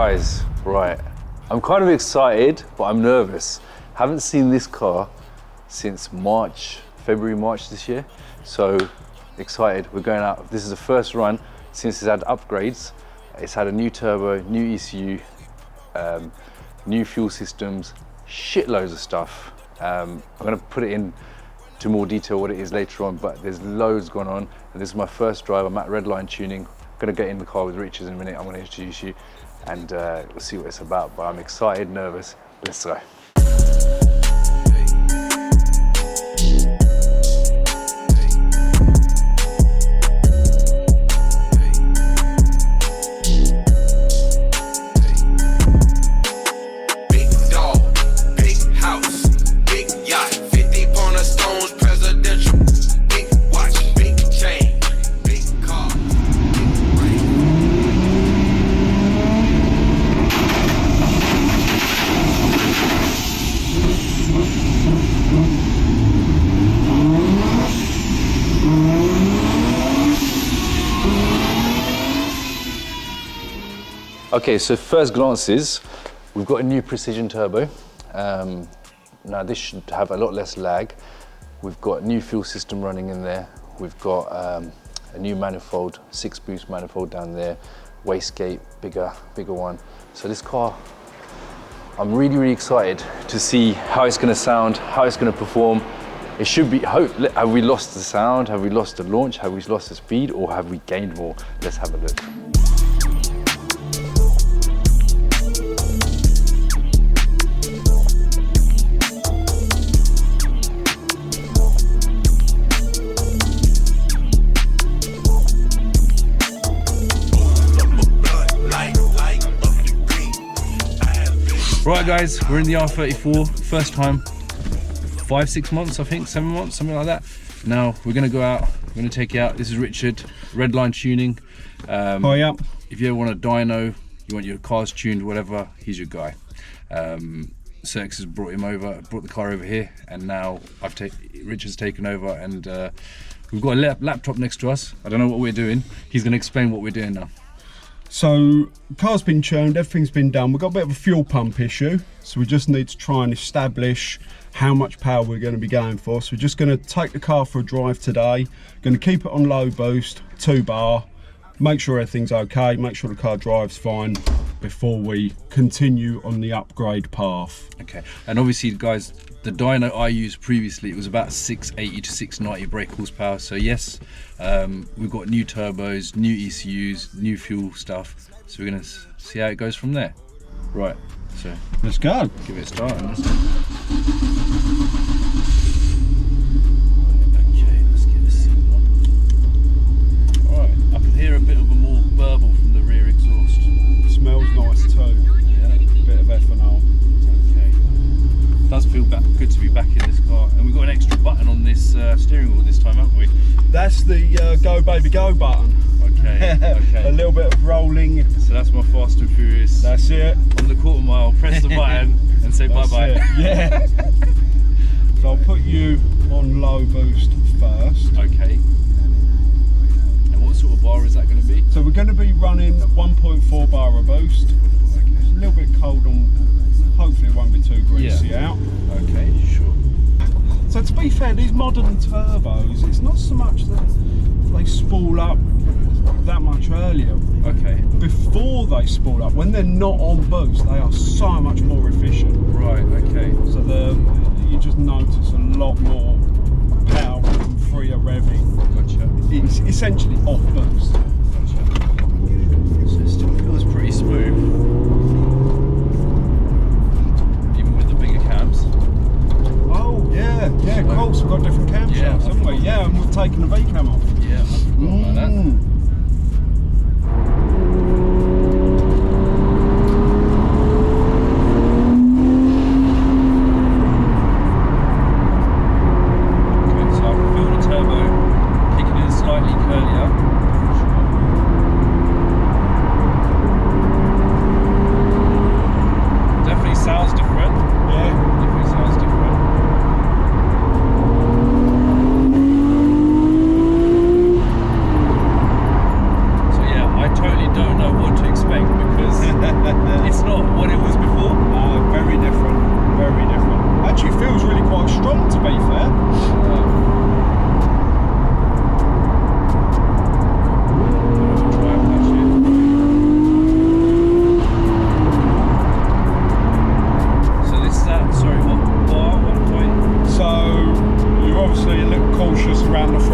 Guys, right, I'm kind of excited, but I'm nervous. Haven't seen this car since February, March this year. So excited, we're going out. This is the first run since it's had upgrades. It's had a new turbo, new ECU, new fuel systems, shitloads of stuff. I'm gonna put it in to more detail what it is later on, but there's loads going on. And this is my first drive. I'm at Redline Tuning. I'm gonna get in the car with Richard in a minute. I'm gonna introduce you and we'll see what it's about. But I'm excited, nervous. Let's go. Okay, so first glances, we've got a new precision turbo. Now this should have a lot less lag. We've got a new fuel system running in there. We've got a new manifold, 6-boost manifold down there, wastegate, bigger one. So this car, I'm really excited to see how it's gonna sound, how it's gonna perform. It should be, have we lost the sound? Have we lost the launch? Have we lost the speed? Or have we gained more? Let's have a look. Right guys, we're in the R34, first time, 5-6 months I think, 7 months, something like that. Now we're gonna go out, we're gonna take it out. This is Richard, Redline Tuning. Hi up. If you ever want a dyno, you want your cars tuned, whatever, he's your guy. Cirx has brought the car over here, and now Richard's taken over, and we've got a laptop next to us. I don't know what we're doing. He's gonna explain what we're doing now. So, car's been tuned, everything's been done. We've got a bit of a fuel pump issue, so we just need to try and establish how much power we're going to be going for. So we're just going to take the car for a drive today, going to keep it on low boost, 2 bar, make sure everything's okay, make sure the car drives fine before we continue on the upgrade path. Okay, and obviously guys, the dyno I used previously, it was about 680 to 690 brake horsepower. So yes, we've got new turbos, new ECUs, new fuel stuff. So we're gonna see how it goes from there. Right, so let's go. Give it a start. Okay, let's get this seat on. All right, I can hear a bit of a more burble from the rear exhaust. Smells nice too. Yeah, bit of ethanol. Does feel good to be back in this car, and we've got an extra button on this steering wheel this time, haven't we? That's the go baby go button. Okay, okay. A little bit of rolling. So that's my Fast and Furious. That's it. On the quarter mile, press the button and say bye bye. Yeah. So I'll put you on low boost first. Okay. And what sort of bar is that going to be? So we're going to be running 1.4 bar of boost. Okay. It's a little bit cold on. Hopefully it won't be too greasy out. Okay, sure. So to be fair, these modern turbos, it's not so much that they spool up that much earlier. Okay. Before they spool up, when they're not on boost, they are so much more efficient. Right, okay. So you just notice a lot more power and freer revving. Gotcha. It's essentially off boost. Gotcha. So it still feels pretty smooth. Yeah, of course, we've got different camshafts, haven't we? Yeah, and we've taken the V-cam off. Yeah, I forgot about that.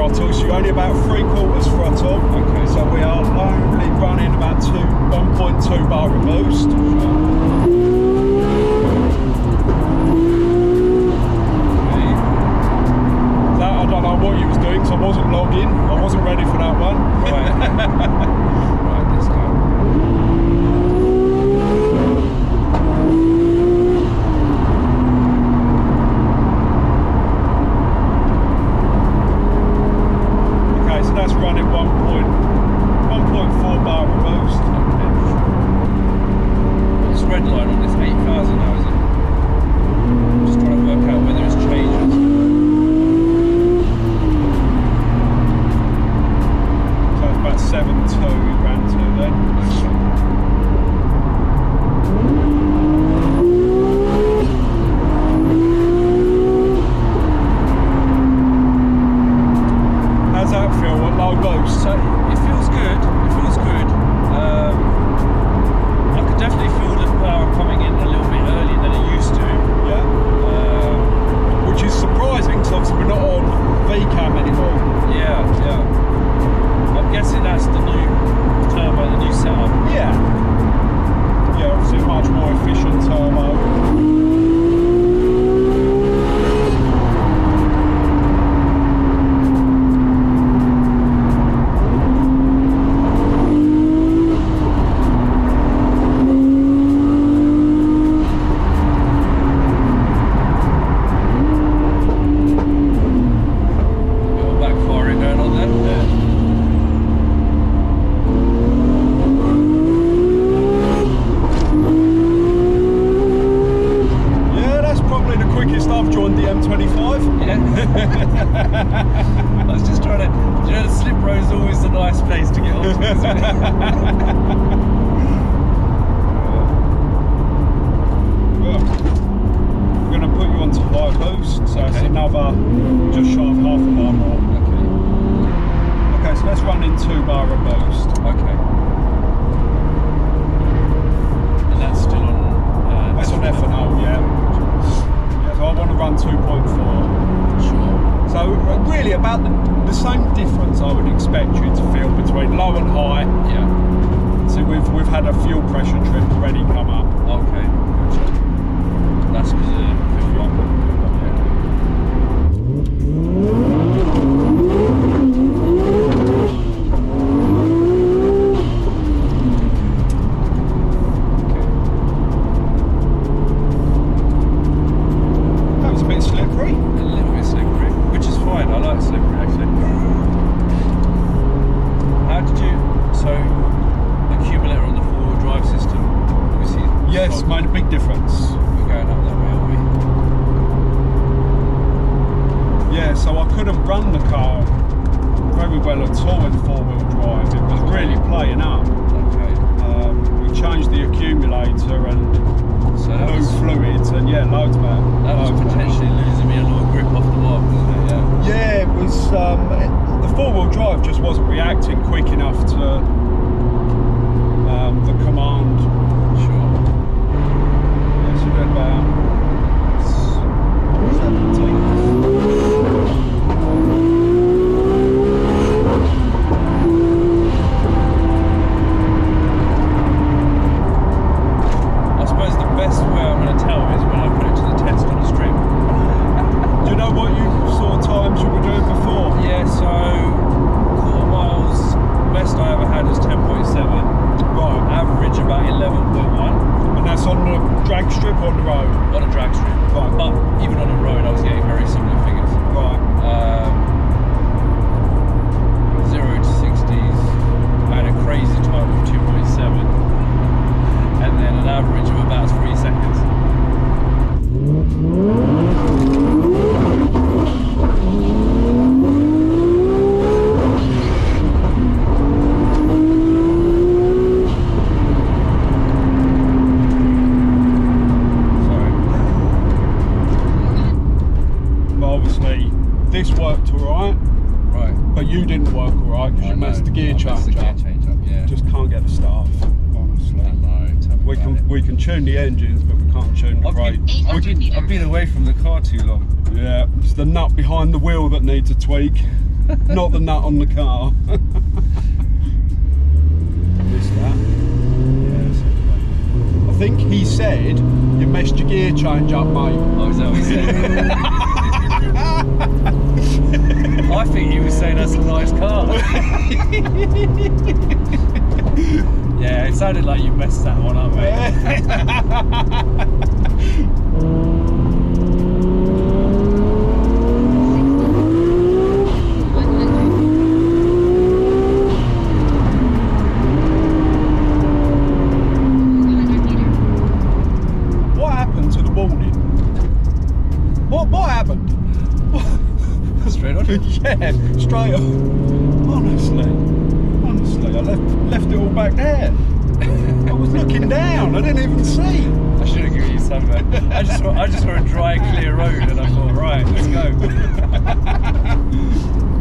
throttle, so you're only about 3/4 throttle. Okay. So we are only running about 1.2 bar of boost. That I don't know what you was doing, because I wasn't logging. I wasn't ready for that one. Right. Right, let's go. Okay, so that's running 1.4 bar of boost. This red line on this 8,000 now, is it? Just trying to work out whether it's changes. So it's about 7.2 we ran to then. How's that feel at low boost? So it feels good. It feels good. I could definitely feel the power coming in a little bit earlier than it used to. Yeah. Which is surprising, because obviously we're not on VCAM anymore. Yeah, yeah. I'm guessing that's the new turbo, the new setup. Yeah. Yeah, obviously much more efficient turbo. Little backfiring going on there. Yeah, that's probably the quickest I've joined the M25. Yeah. I was just trying to, you know, the slip road is always a nice place to get onto, isn't it? Well, we're going to put you onto high boost, so it's Okay. another just shy of half a bar more. Okay. Okay, so let's run in 2 bar of boost. Okay. And that's still on. That's on F&O, yeah. Yeah, so I want to run 2.4. Sure. So really about the same difference I would expect you to feel between low and high. Yeah. See, we've had a fuel pressure trip already come up. Okay. Gotcha. That's because of fuel pump. That was a bit slippery. A little bit slippery, which is fine. I like slippery actually. How did you? So, accumulator on the four-wheel drive system. Obviously. Yes, strong. made a big difference. We're going up that way, aren't we? Yeah, so I couldn't run the car very well at all in 4-wheel drive. It was really playing up. Okay. We changed the accumulator and So that new was fluids, and yeah, loads better. that was Loads better. potentially losing me a lot of grip off the mark, wasn't it? Yeah. Yeah, it was. The 4-wheel drive just wasn't reacting quick enough to the command. Sure. Yeah, so we're about 17. I suppose the best way I'm going to tell is when I put it to the test on the strip. Do you know what sort of times you were doing before? Yeah, so quarter miles, best I ever had was 10.7. Right. Average about 11.1 And that's on the drag strip or on the road? on a drag strip. Right. But even on the road, I was getting very similar figures. Right. 0 to 60s, I had a crazy time of 2.7, and then an average of about 3 seconds. Sorry. But obviously, this worked alright, Right. but you didn't work alright because you messed the gear change up. Yeah. Just can't get the start, honestly. I know, tell me We about it. can tune the engines, but we can't tune the brake. I've been away from the car too long. Yeah, it's the nut behind the wheel that needs a tweak. not the nut on the car. Missed that. Yes. I think he said you messed your gear change up, mate. Oh, is that what he said? I think he was saying that's a nice car. Yeah, it sounded like you messed that one up, mate. What happened to the warning? What happened? Straight on? Yeah, straight on. Honestly, I left it all back there. I was looking down. I didn't even see. I should have given you some, man. I just want a dry, clear road, and I thought, right, let's go.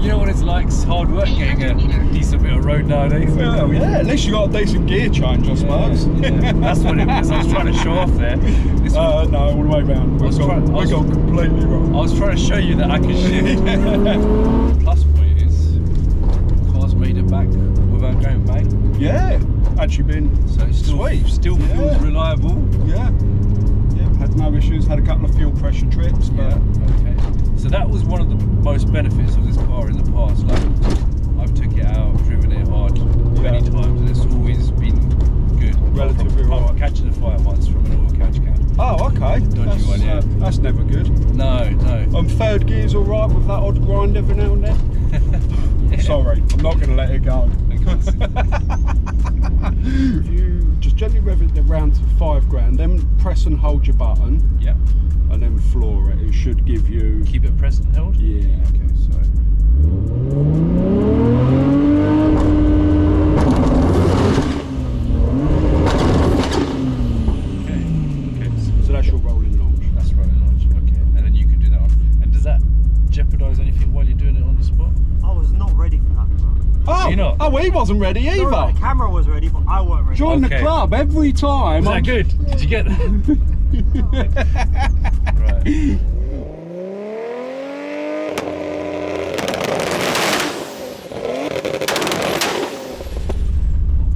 You know what it's like? It's hard work getting a decent bit of road nowadays. Well, yeah. At least you got a decent gear change, I suppose. Yeah. That's what it was. I was trying to show off there. No, all the way round. We got completely wrong. I was trying to show you that I can shift. Plus point is, car's made it back without going bang. Yeah, actually been So it's still sweet. Still feels reliable. Yeah, had no issues. Had a couple of fuel pressure trips, but okay. So that was one of the most benefits of this car in the past. Like, I've took it out, driven it hard many times, and it's always been good. Relatively apart from right. catching a fire once from an oil catch can. oh, okay. Dodgy one, yeah. That's never good. No. Third gear's all right with that odd grind every now and then. Yeah. Sorry, I'm not going to let it go. If you just gently rev it around to 5 grand, then press and hold your button, Yeah. and then floor it. It should give you. Keep it pressed and held? Yeah. Okay, so. So that's your rolling launch. That's rolling launch, okay. And then you can do that on. And does that jeopardise anything while you're doing it on the spot? I was not ready for that, bro. Oh, You not? oh, he wasn't ready either. No, the camera was ready, but I weren't ready. Join the Okay. club every time. Was that good? Did you get that? Right.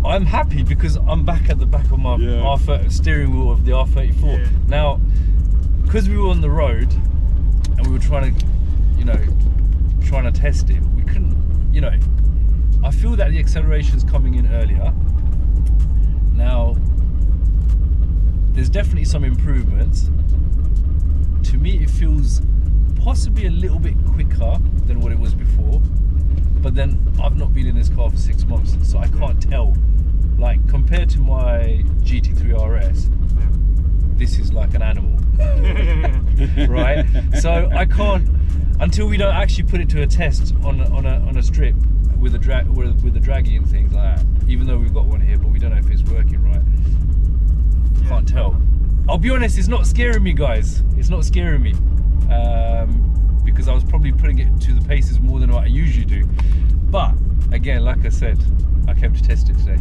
I'm happy because I'm back at the back of my steering wheel of the R34. Yeah. Now, because we were on the road and we were trying to test it, we couldn't, I feel that the acceleration's coming in earlier. Now, there's definitely some improvements. To me, it feels possibly a little bit quicker than what it was before. But then I've not been in this car for 6 months, so I can't tell. Like, compared to my GT3 RS, this is like an animal, right? So I can't, until we don't actually put it to a test on a strip with the draggy and things like that. Even though we've got one here, but we don't know if it's working right. Can't tell. I'll be honest, it's not scaring me, guys. It's not scaring me. Because I was probably putting it to the paces more than what I usually do. But again, like I said, I came to test it today.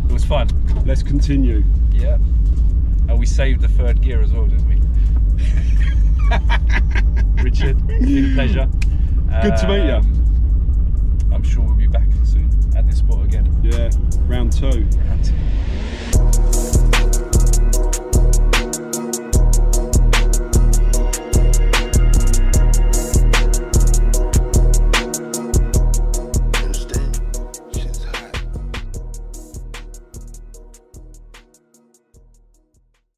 It was fun. Let's continue. Yeah. And we saved the third gear as well, didn't we? Richard, been a pleasure. Good to meet you. I'm sure we'll be back soon at this spot again. Yeah, round 2. Round 2.